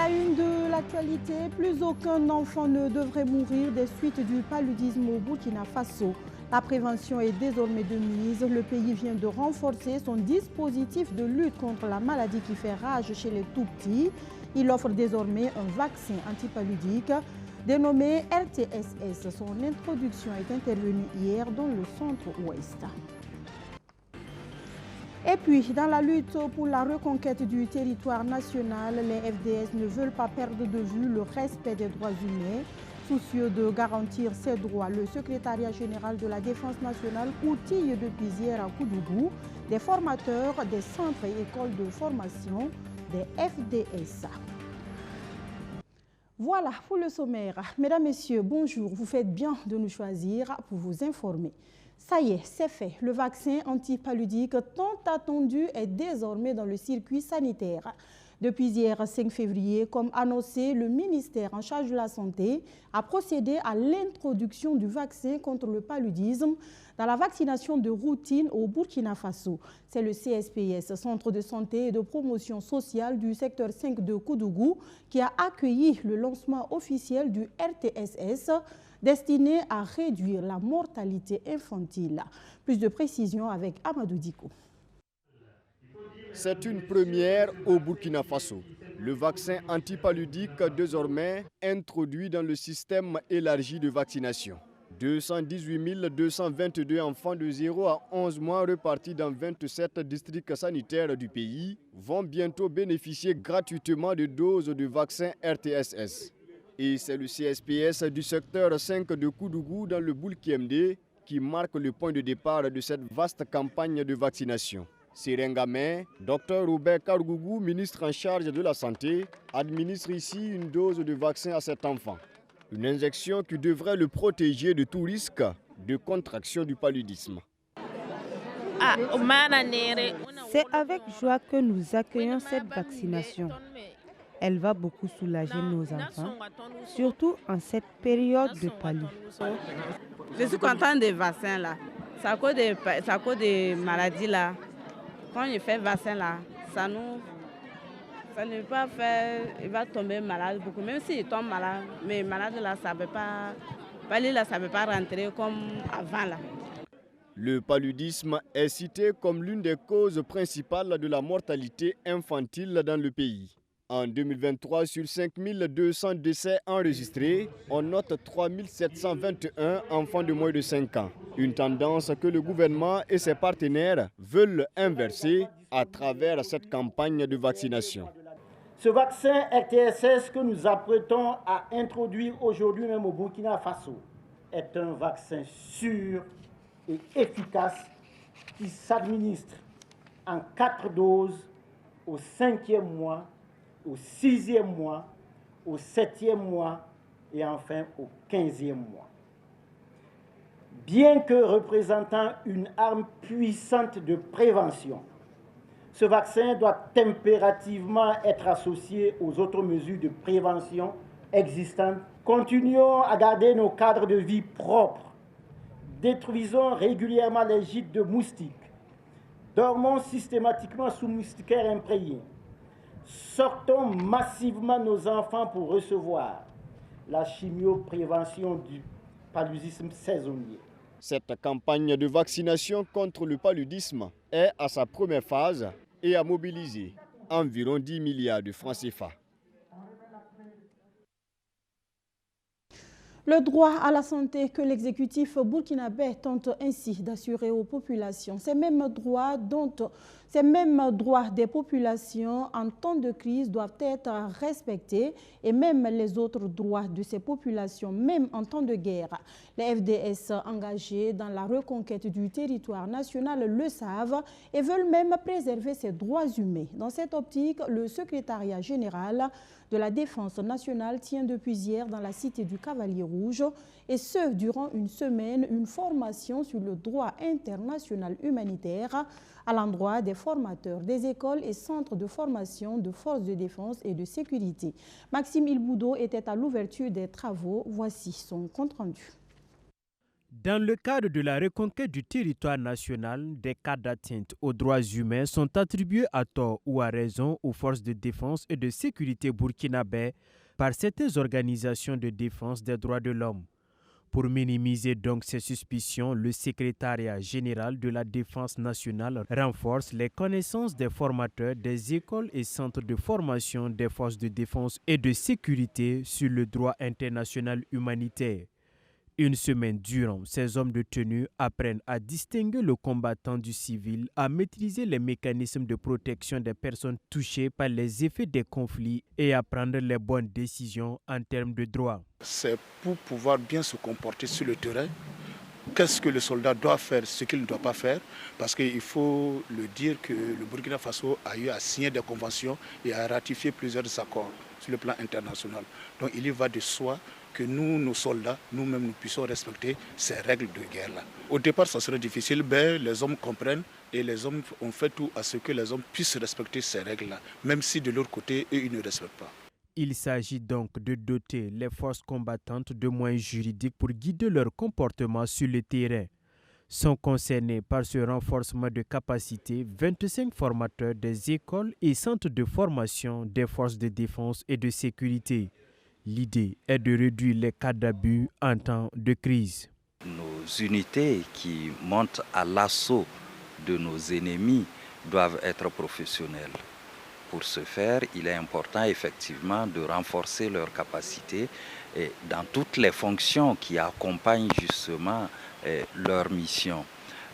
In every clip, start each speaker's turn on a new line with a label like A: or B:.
A: la une de l'actualité, plus aucun enfant ne devrait mourir des suites du paludisme au Burkina Faso. La prévention est désormais de mise. Le pays vient de renforcer son dispositif de lutte contre la maladie qui fait rage chez les tout-petits. Il offre désormais un vaccin antipaludique dénommé RTSS. Son introduction est intervenue hier dans le centre-ouest. Et puis, dans la lutte pour la reconquête du territoire national, les FDS ne veulent pas perdre de vue le respect des droits humains. Soucieux de garantir ces droits, le secrétariat général de la Défense nationale outille depuis hier à Koudougou des formateurs des centres et écoles de formation des FDS. Voilà pour le sommaire. Mesdames, Messieurs, bonjour. Vous faites bien de nous choisir pour vous informer. Ça y est, c'est fait. Le vaccin antipaludique tant attendu est désormais dans le circuit sanitaire. Depuis hier 5 février, comme annoncé, le ministère en charge de la Santé a procédé à l'introduction du vaccin contre le paludisme dans la vaccination de routine au Burkina Faso. C'est le CSPS, Centre de santé et de promotion sociale du secteur 5 de Koudougou, qui a accueilli le lancement officiel du RTSS, destiné à réduire la mortalité infantile. Plus de précisions avec Amadou Diko.
B: C'est une première au Burkina Faso. Le vaccin antipaludique désormais introduit dans le système élargi de vaccination. 218 222 enfants de 0 à 11 mois répartis dans 27 districts sanitaires du pays vont bientôt bénéficier gratuitement de doses de vaccin RTSS. Et c'est le CSPS du secteur 5 de Koudougou dans le Boulkiemde qui marque le point de départ de cette vaste campagne de vaccination. Sérengame, Dr Robert Karougou, ministre en charge de la Santé, administre ici une dose de vaccin à cet enfant. Une injection qui devrait le protéger de tout risque de contraction du paludisme.
C: C'est avec joie que nous accueillons cette vaccination. Elle va beaucoup soulager nos enfants, surtout en cette période de palud.
D: Je suis contente des vaccins là. C'est à cause des maladies là. Quand il fait vaccin là, ça ne peut pas faire, il va tomber malade beaucoup. Même s'il tombe malade, mais malade là, ça ne peut pas, ça ne peut pas rentrer comme avant là.
B: Le paludisme est cité comme l'une des causes principales de la mortalité infantile dans le pays. En 2023, sur 5200 décès enregistrés, on note 3721 enfants de moins de 5 ans. Une tendance que le gouvernement et ses partenaires veulent inverser à travers cette campagne de vaccination.
E: Ce vaccin RTSS que nous apprêtons à introduire aujourd'hui même au Burkina Faso est un vaccin sûr et efficace qui s'administre en 4 doses au 5e mois, au 6e mois, au 7e mois et enfin au 15e mois. Bien que représentant une arme puissante de prévention, ce vaccin doit impérativement être associé aux autres mesures de prévention existantes. Continuons à garder nos cadres de vie propres. Détruisons régulièrement les gîtes de moustiques. Dormons systématiquement sous moustiquaires imprégnés. Sortons massivement nos enfants pour recevoir la chimioprévention du paludisme saisonnier.
B: Cette campagne de vaccination contre le paludisme est à sa première phase et a mobilisé environ 10 milliards de francs CFA.
A: Le droit à la santé que l'exécutif burkinabé tente ainsi d'assurer aux populations, ces mêmes droits des populations en temps de crise doivent être respectés et même les autres droits de ces populations, même en temps de guerre. Les FDS engagés dans la reconquête du territoire national le savent et veulent même préserver ces droits humains. Dans cette optique, le secrétariat général de la Défense nationale tient depuis hier dans la cité du Cavalier Rouge, et ce, durant une semaine, une formation sur le droit international humanitaire à l'endroit des formateurs des écoles et centres de formation de forces de défense et de sécurité. Maxime Ilboudo était à l'ouverture des travaux. Voici son compte-rendu.
F: Dans le cadre de la reconquête du territoire national, des cas d'atteinte aux droits humains sont attribués à tort ou à raison aux forces de défense et de sécurité burkinabè par certaines organisations de défense des droits de l'homme. Pour minimiser donc ces suspicions, le secrétariat général de la défense nationale renforce les connaissances des formateurs des écoles et centres de formation des forces de défense et de sécurité sur le droit international humanitaire. Une semaine durant, ces hommes de tenue apprennent à distinguer le combattant du civil, à maîtriser les mécanismes de protection des personnes touchées par les effets des conflits et à prendre les bonnes décisions en termes de droit.
G: C'est pour pouvoir bien se comporter sur le terrain. Qu'est-ce que le soldat doit faire, ce qu'il ne doit pas faire? Parce qu'il faut le dire que le Burkina Faso a eu à signer des conventions et à ratifier plusieurs accords sur le plan international. Donc il y va de soi que nous, nos soldats, nous-mêmes, nous puissions respecter ces règles de guerre-là. Au départ, ça serait difficile, mais les hommes comprennent et les hommes ont fait tout à ce que les hommes puissent respecter ces règles-là, même si de leur côté, eux, ils ne respectent pas.
F: Il s'agit donc de doter les forces combattantes de moyens juridiques pour guider leur comportement sur le terrain. Sont concernés par ce renforcement de capacité 25 formateurs des écoles et centres de formation des forces de défense et de sécurité. L'idée est de réduire les cas d'abus en temps de crise.
H: Nos unités qui montent à l'assaut de nos ennemis doivent être professionnelles. Pour ce faire, il est important effectivement de renforcer leurs capacités et dans toutes les fonctions qui accompagnent justement leur mission.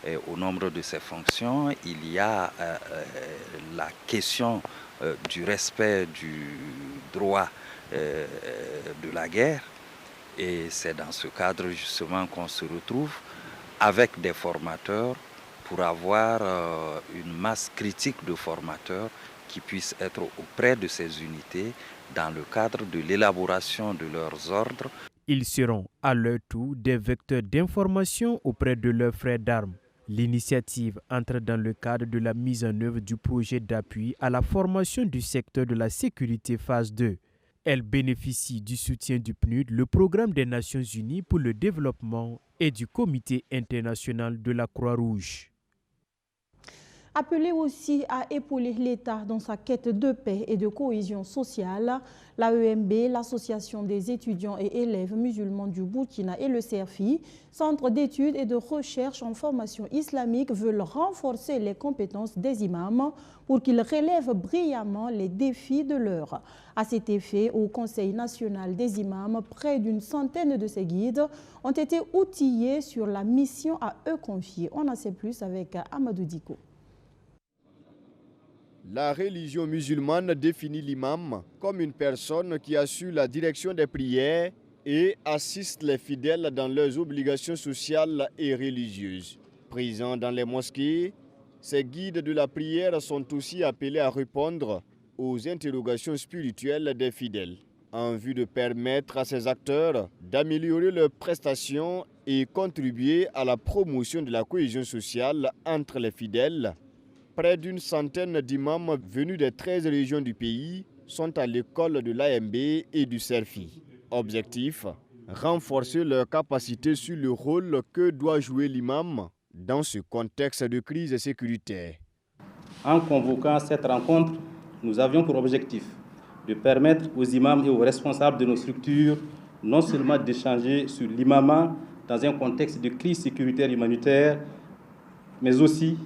H: Et au nombre de ces fonctions, il y a la question du respect du droit de la guerre, et c'est dans ce cadre justement qu'on se retrouve avec des formateurs pour avoir une masse critique de formateurs qui puissent être auprès de ces unités dans le cadre de l'élaboration de leurs ordres.
F: Ils seront à leur tour des vecteurs d'information auprès de leurs frères d'armes. L'initiative entre dans le cadre de la mise en œuvre du projet d'appui à la formation du secteur de la sécurité phase 2. Elle bénéficie du soutien du PNUD, le Programme des Nations Unies pour le développement, et du Comité international de la Croix-Rouge.
A: Appelé aussi à épauler l'État dans sa quête de paix et de cohésion sociale, l'AEMB, l'Association des étudiants et élèves musulmans du Burkina et le CERFI, Centre d'études et de recherche en formation islamique, veulent renforcer les compétences des imams pour qu'ils relèvent brillamment les défis de l'heure. À cet effet, au Conseil national des imams, près d'une centaine de ces guides ont été outillés sur la mission à eux confiée. On en sait plus avec Amadou Diko.
B: La religion musulmane définit l'imam comme une personne qui assure la direction des prières et assiste les fidèles dans leurs obligations sociales et religieuses. Présents dans les mosquées, ces guides de la prière sont aussi appelés à répondre aux interrogations spirituelles des fidèles, en vue de permettre à ces acteurs d'améliorer leurs prestations et contribuer à la promotion de la cohésion sociale entre les fidèles. Près d'une centaine d'imams venus des 13 régions du pays sont à l'école de l'AMB et du CERFI. Objectif, renforcer leur capacité sur le rôle que doit jouer l'imam dans ce contexte de crise sécuritaire.
I: En convoquant cette rencontre, nous avions pour objectif de permettre aux imams et aux responsables de nos structures non seulement d'échanger sur l'imamat dans un contexte de crise sécuritaire humanitaire, mais aussi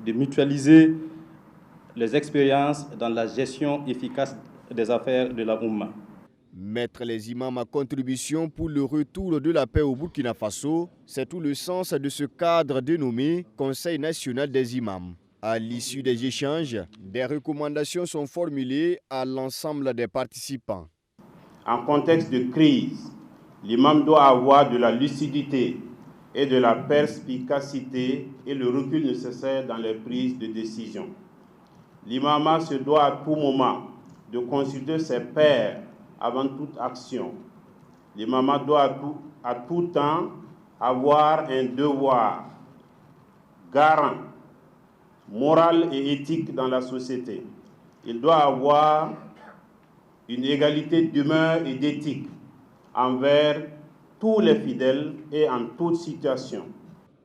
I: de mutualiser les expériences dans la gestion efficace des affaires de la Oumma.
B: Mettre les imams à contribution pour le retour de la paix au Burkina Faso, c'est tout le sens de ce cadre dénommé Conseil national des imams. À l'issue des échanges, des recommandations sont formulées à l'ensemble des participants.
J: En contexte de crise, l'imam doit avoir de la lucidité et de la perspicacité et le recul nécessaire dans les prises de décision. L'imam se doit à tout moment de consulter ses pairs avant toute action. L'imam doit à tout temps avoir un devoir garant, moral et éthique dans la société. Il doit avoir une égalité d'humeur et d'éthique envers tous les fidèles et en toute situation.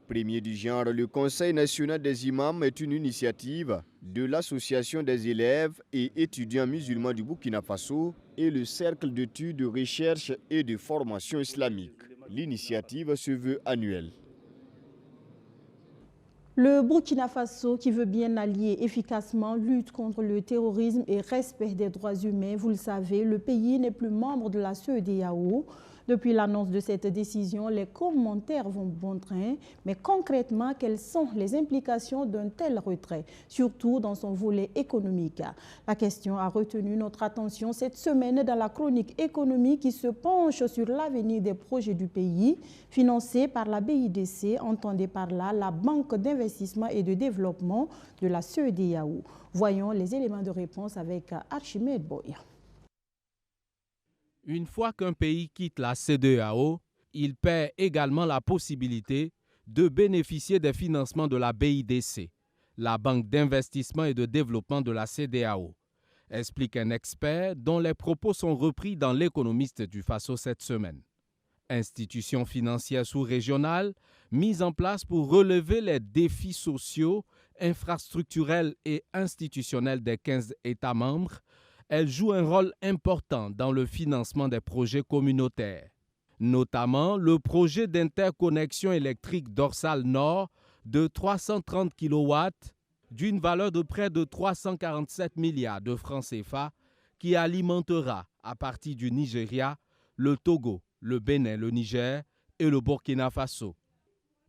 B: Premier du genre, le Conseil national des imams est une initiative de l'Association des élèves et étudiants musulmans du Burkina Faso et le Cercle d'études, de recherche et de formation islamique. L'initiative se veut annuelle.
A: Le Burkina Faso, qui veut bien allier efficacement lutte contre le terrorisme et respect des droits humains, vous le savez, le pays n'est plus membre de la CEDEAO. Depuis l'annonce de cette décision, les commentaires vont bon train. Mais concrètement, quelles sont les implications d'un tel retrait, surtout dans son volet économique? La question a retenu notre attention cette semaine dans la chronique économique qui se penche sur l'avenir des projets du pays, financés par la BIDC, entendez par là la Banque d'investissement et de développement de la CEDEAO. Voyons les éléments de réponse avec Archimède Boy.
K: Une fois qu'un pays quitte la CEDEAO, il perd également la possibilité de bénéficier des financements de la BIDC, la Banque d'investissement et de développement de la CEDEAO, explique un expert dont les propos sont repris dans l'Économiste du Faso cette semaine. Institution financière sous-régionale mise en place pour relever les défis sociaux, infrastructurels et institutionnels des 15 États membres, elle joue un rôle important dans le financement des projets communautaires, notamment le projet d'interconnexion électrique dorsale nord de 330 kW d'une valeur de près de 347 milliards de francs CFA qui alimentera à partir du Nigeria, le Togo, le Bénin, le Niger et le Burkina Faso.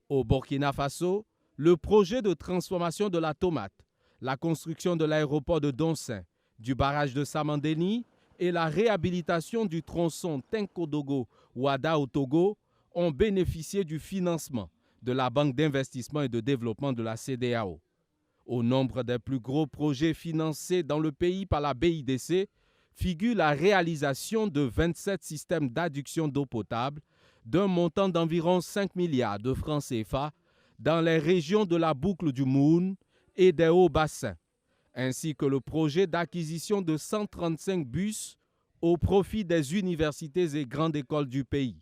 K: Au Burkina Faso, le projet de transformation de la tomate, la construction de l'aéroport de Donsin, du barrage de Samandéni et la réhabilitation du tronçon Tenkodogo-Ouada au Togo ont bénéficié du financement de la Banque d'investissement et de développement de la CEDEAO. Au nombre des plus gros projets financés dans le pays par la BIDC figure la réalisation de 27 systèmes d'adduction d'eau potable d'un montant d'environ 5 milliards de francs CFA dans les régions de la boucle du Moune et des Hauts-Bassins, ainsi que le projet d'acquisition de 135 bus au profit des universités et grandes écoles du pays.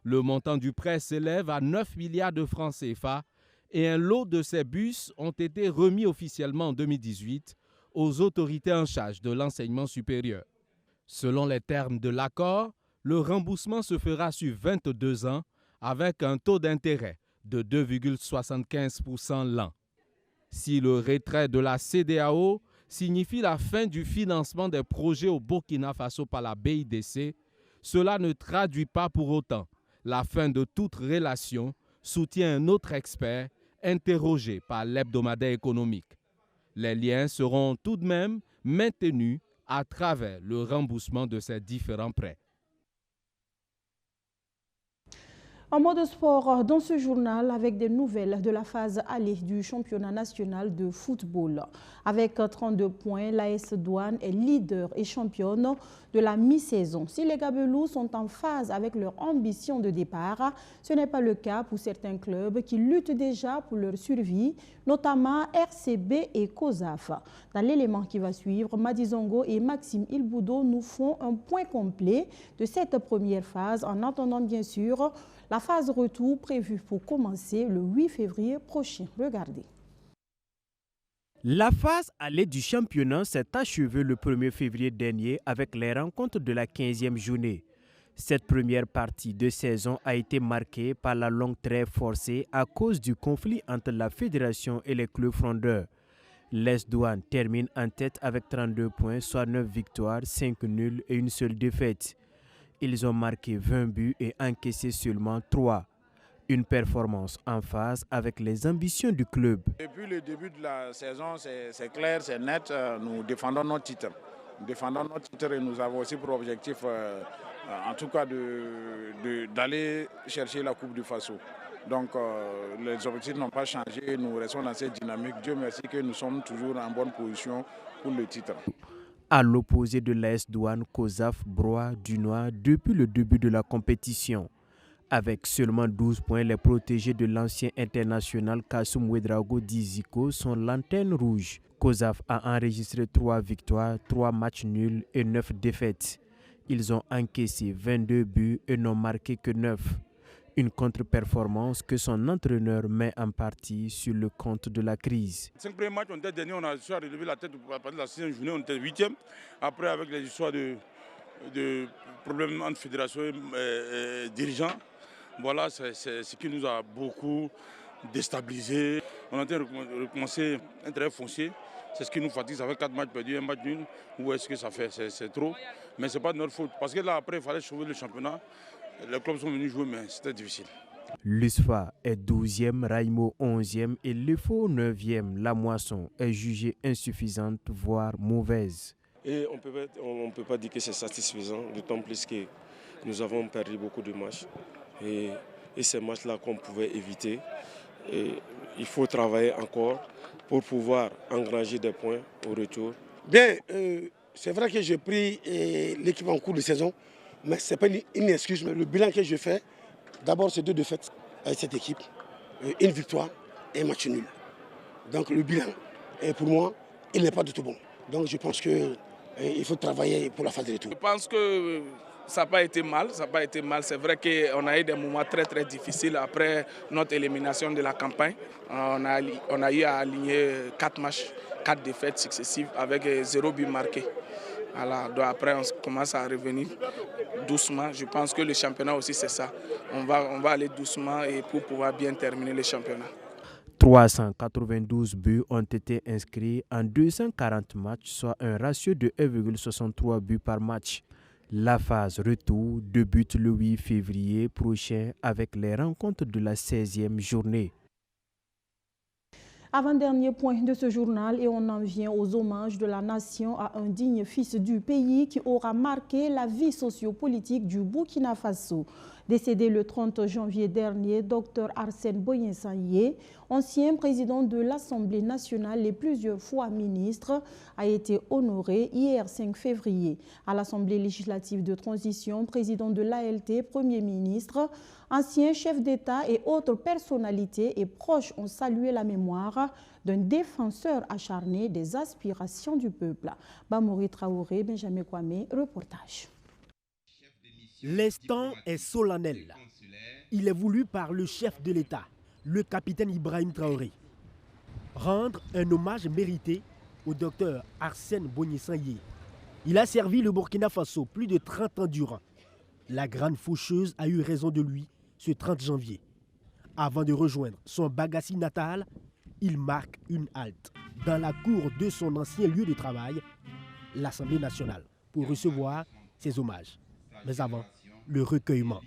K: Le montant du prêt s'élève à 9 milliards de francs CFA et un lot de ces bus ont été remis officiellement en 2018 aux autorités en charge de l'enseignement supérieur. Selon les termes de l'accord, le remboursement se fera sur 22 ans avec un taux d'intérêt de 2,75% l'an. Si le retrait de la CEDEAO signifie la fin du financement des projets au Burkina Faso par la BIDC, cela ne traduit pas pour autant la fin de toute relation, soutient un autre expert interrogé par l'hebdomadaire économique. Les liens seront tout de même maintenus à travers le remboursement de ces différents prêts.
A: En mode sport, dans ce journal, avec des nouvelles de la phase aller du championnat national de football. Avec 32 points, l'AS Douane est leader et championne de la mi-saison. Si les Gabelous sont en phase avec leur ambition de départ, ce n'est pas le cas pour certains clubs qui luttent déjà pour leur survie, notamment RCB et COSAF. Dans l'élément qui va suivre, Madizongo et Maxime Ilboudo nous font un point complet de cette première phase, en attendant bien sûr la phase retour prévue pour commencer le 8 février prochain. Regardez.
F: La phase aller du championnat s'est achevée le 1er février dernier avec les rencontres de la 15e journée. Cette première partie de saison a été marquée par la longue trêve forcée à cause du conflit entre la fédération et les clubs frondeurs. L'AS Douane termine en tête avec 32 points, soit 9 victoires, 5 nuls et une seule défaite. Ils ont marqué 20 buts et encaissé seulement 3. Une performance en phase avec les ambitions du club.
L: Depuis le début de la saison, c'est clair, c'est net, nous défendons notre titre. Nous défendons notre titre et nous avons aussi pour objectif, en tout cas, d'aller chercher la Coupe du Faso. Donc les objectifs n'ont pas changé, nous restons dans cette dynamique. Dieu merci que nous sommes toujours en bonne position pour le titre.
F: À l'opposé de l'AS Douane, COSAF broie du noir depuis le début de la compétition. Avec seulement 12 points, les protégés de l'ancien international Kassoum Ouedraogo Diziko sont lanterne rouge. COSAF a enregistré 3 victoires, 3 matchs nuls et 9 défaites. ils ont encaissé 22 buts et n'ont marqué que 9. Une contre-performance que son entraîneur met en partie sur le compte de la crise.
M: 5 premiers matchs, on était dernier, on a réussi à relever la tête à partir de la 6e journée, on était 8e. Après, avec les histoires de problèmes entre fédération et dirigeants, voilà, c'est ce qui nous a beaucoup déstabilisés. On a recommencé un travail foncier. C'est ce qui nous fatigue, ça fait 4 matchs perdus, 1 match nul. Où est-ce que ça fait? C'est trop. Mais ce n'est pas de notre faute. Parce que là, après, il fallait sauver le championnat. Les clubs sont venus jouer, mais c'était difficile.
F: L'USFA est 12e, Raimo 11e et l'EFO 9e. La moisson est jugée insuffisante, voire mauvaise.
N: Et on ne peut pas dire que c'est satisfaisant, d'autant plus que nous avons perdu beaucoup de matchs. Et ces matchs-là qu'on pouvait éviter. Et il faut travailler encore pour pouvoir engranger des points au retour.
O: Bien, c'est vrai que j'ai pris l'équipe en cours de saison, mais ce n'est pas une excuse. Mais le bilan que je fais, d'abord c'est 2 défaites avec cette équipe, 1 victoire et un match nul. Donc le bilan, pour moi, il n'est pas du tout bon. Donc je pense qu'il faut travailler pour la phase de retour.
P: Je pense que ça n'a pas été mal, C'est vrai qu'on a eu des moments très très difficiles après notre élimination de la campagne. On a eu à aligner 4 matchs, 4 défaites successives avec 0 but marqué. Voilà, donc après on commence à revenir doucement. Je pense que le championnat aussi c'est ça. On va aller doucement et pour pouvoir bien terminer le championnat.
F: 392 buts ont été inscrits en 240 matchs, soit un ratio de 1,63 buts par match. La phase retour débute le 8 février prochain avec les rencontres de la 16e journée.
A: Avant-dernier point de ce journal et on en vient aux hommages de la nation à un digne fils du pays qui aura marqué la vie sociopolitique du Burkina Faso. Décédé le 30 janvier dernier, Dr Arsène Boyen-Sanyé, ancien président de l'Assemblée nationale et plusieurs fois ministre, a été honoré hier 5 février. À l'Assemblée législative de transition, président de l'ALT, Premier ministre, anciens chefs d'État et autres personnalités et proches ont salué la mémoire d'un défenseur acharné des aspirations du peuple. Bamori Traoré, Benjamin Kwame, reportage.
Q: L'instant est solennel. Il est voulu par le chef de l'État, le capitaine Ibrahim Traoré. Rendre un hommage mérité au docteur Arsène Boyen-Sanyé. Il a servi le Burkina Faso plus de 30 ans durant. La grande faucheuse a eu raison de lui ce 30 janvier. Avant de rejoindre son Bagassi natal, il marque une halte dans la cour de son ancien lieu de travail, l'Assemblée nationale, pour recevoir ses hommages. Mais avant, le recueillement.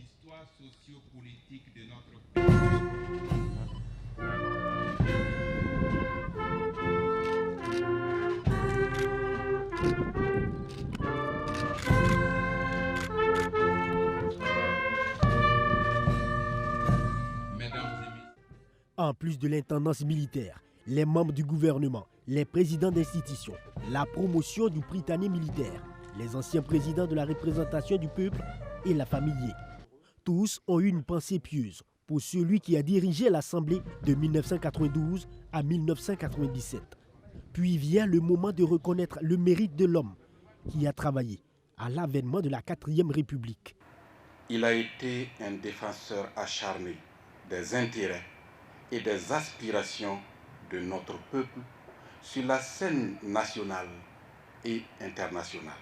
Q: En plus de l'intendance militaire, les membres du gouvernement, les présidents d'institutions, la promotion du Prytanée militaire, les anciens présidents de la représentation du peuple et la famille. Tous ont eu une pensée pieuse pour celui qui a dirigé l'Assemblée de 1992 à 1997. Puis vient le moment de reconnaître le mérite de l'homme qui a travaillé à l'avènement de la 4e République.
R: Il a été un défenseur acharné des intérêts et des aspirations de notre peuple sur la scène nationale et internationale.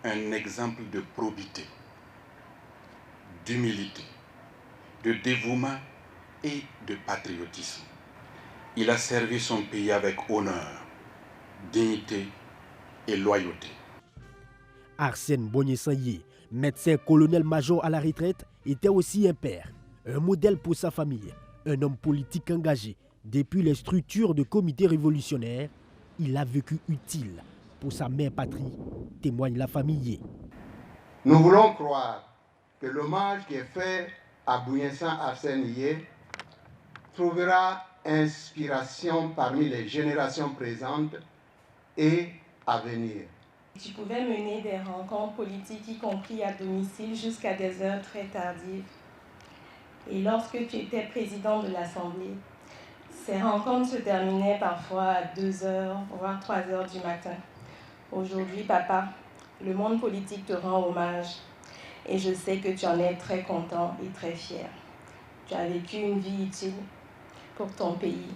R: Un exemple de probité, d'humilité, de dévouement et de patriotisme. Il a servi son pays avec honneur, dignité et loyauté.
Q: Arsène Boyen-Sanyé, médecin colonel-major à la retraite, était aussi un père, un modèle pour sa famille, un homme politique engagé. Depuis les structures de comités révolutionnaires, il a vécu utile pour sa mère patrie, témoigne la famille.
S: Nous voulons croire que l'hommage qui est fait à Boyen-Sanyé Arsène trouvera inspiration parmi les générations présentes et à venir.
T: Tu pouvais mener des rencontres politiques, y compris à domicile, jusqu'à des heures très tardives. Et lorsque tu étais président de l'Assemblée, ces rencontres se terminaient parfois à 2h, voire 3h du matin. Aujourd'hui, papa, Le monde politique te rend hommage et je sais que tu en es très content et très fier. Tu as vécu une vie utile pour ton pays.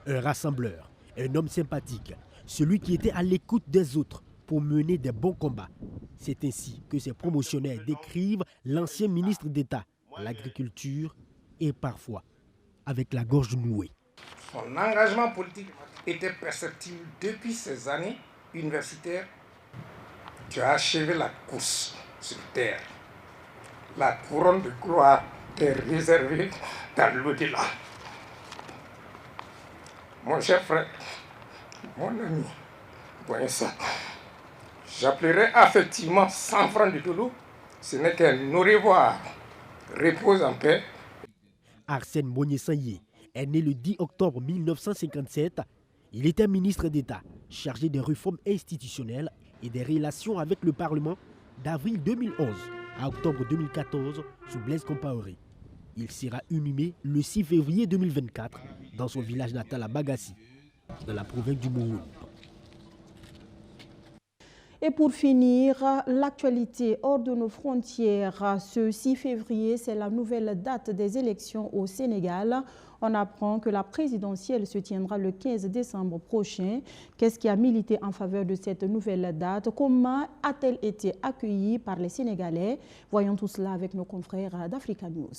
Q: Un rassembleur, un homme sympathique, celui qui était à l'écoute des autres pour mener des bons combats. C'est ainsi que ses promotionnaires décrivent l'ancien ministre d'État à l'agriculture et parfois avec la gorge nouée.
U: Son engagement politique était perceptible depuis ses années universitaires. Tu as achevé la course sur terre. La couronne de gloire t'est réservée dans l'au-delà. Mon cher frère, mon ami, voyez ça. J'appellerai affectivement 100 francs de Doulou. Ce n'est qu'un au revoir. Repose en paix.
Q: Arsène Mbonyé-Sanyé est né le 10 octobre 1957. Il était ministre d'État, chargé des réformes institutionnelles et des relations avec le Parlement d'avril 2011 à octobre 2014 sous Blaise Compaoré. Il sera inhumé le 6 février 2024 dans son village natal à Bagassi, dans la province du Mouroun.
A: Et pour finir, l'actualité hors de nos frontières. Ce 6 février, c'est la nouvelle date des élections au Sénégal. On apprend que la présidentielle se tiendra le 15 décembre prochain. Qu'est-ce qui a milité en faveur de cette nouvelle date? Comment a-t-elle été accueillie par les Sénégalais? Voyons tout cela avec nos confrères d'Africa News.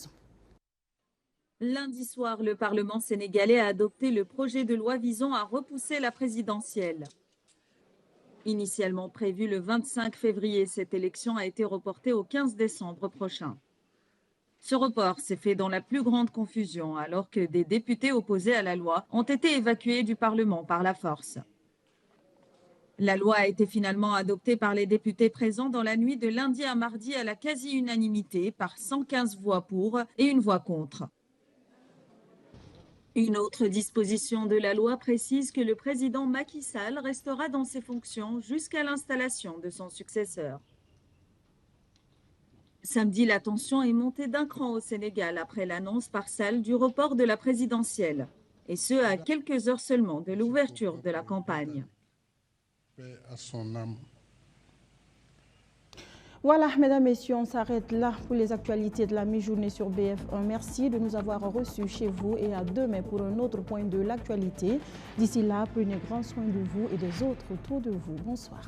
V: Lundi soir, le Parlement sénégalais a adopté le projet de loi visant à repousser la présidentielle. Initialement prévue le 25 février, cette élection a été reportée au 15 décembre prochain. Ce report s'est fait dans la plus grande confusion alors que des députés opposés à la loi ont été évacués du Parlement par la force. La loi a été finalement adoptée par les députés présents dans la nuit de lundi à mardi à la quasi-unanimité par 115 voix pour et une voix contre. Une autre disposition de la loi précise que le président Macky Sall restera dans ses fonctions jusqu'à l'installation de son successeur. Samedi, la tension est montée d'un cran au Sénégal après l'annonce par Sall du report de la présidentielle, et ce à quelques heures seulement de l'ouverture de la campagne.
A: Voilà, mesdames, messieurs, on s'arrête là pour les actualités de la mi-journée sur BF1. Merci de nous avoir reçus chez vous et à demain pour un autre point de l'actualité. D'ici là, prenez grand soin de vous et des autres autour de vous. Bonsoir.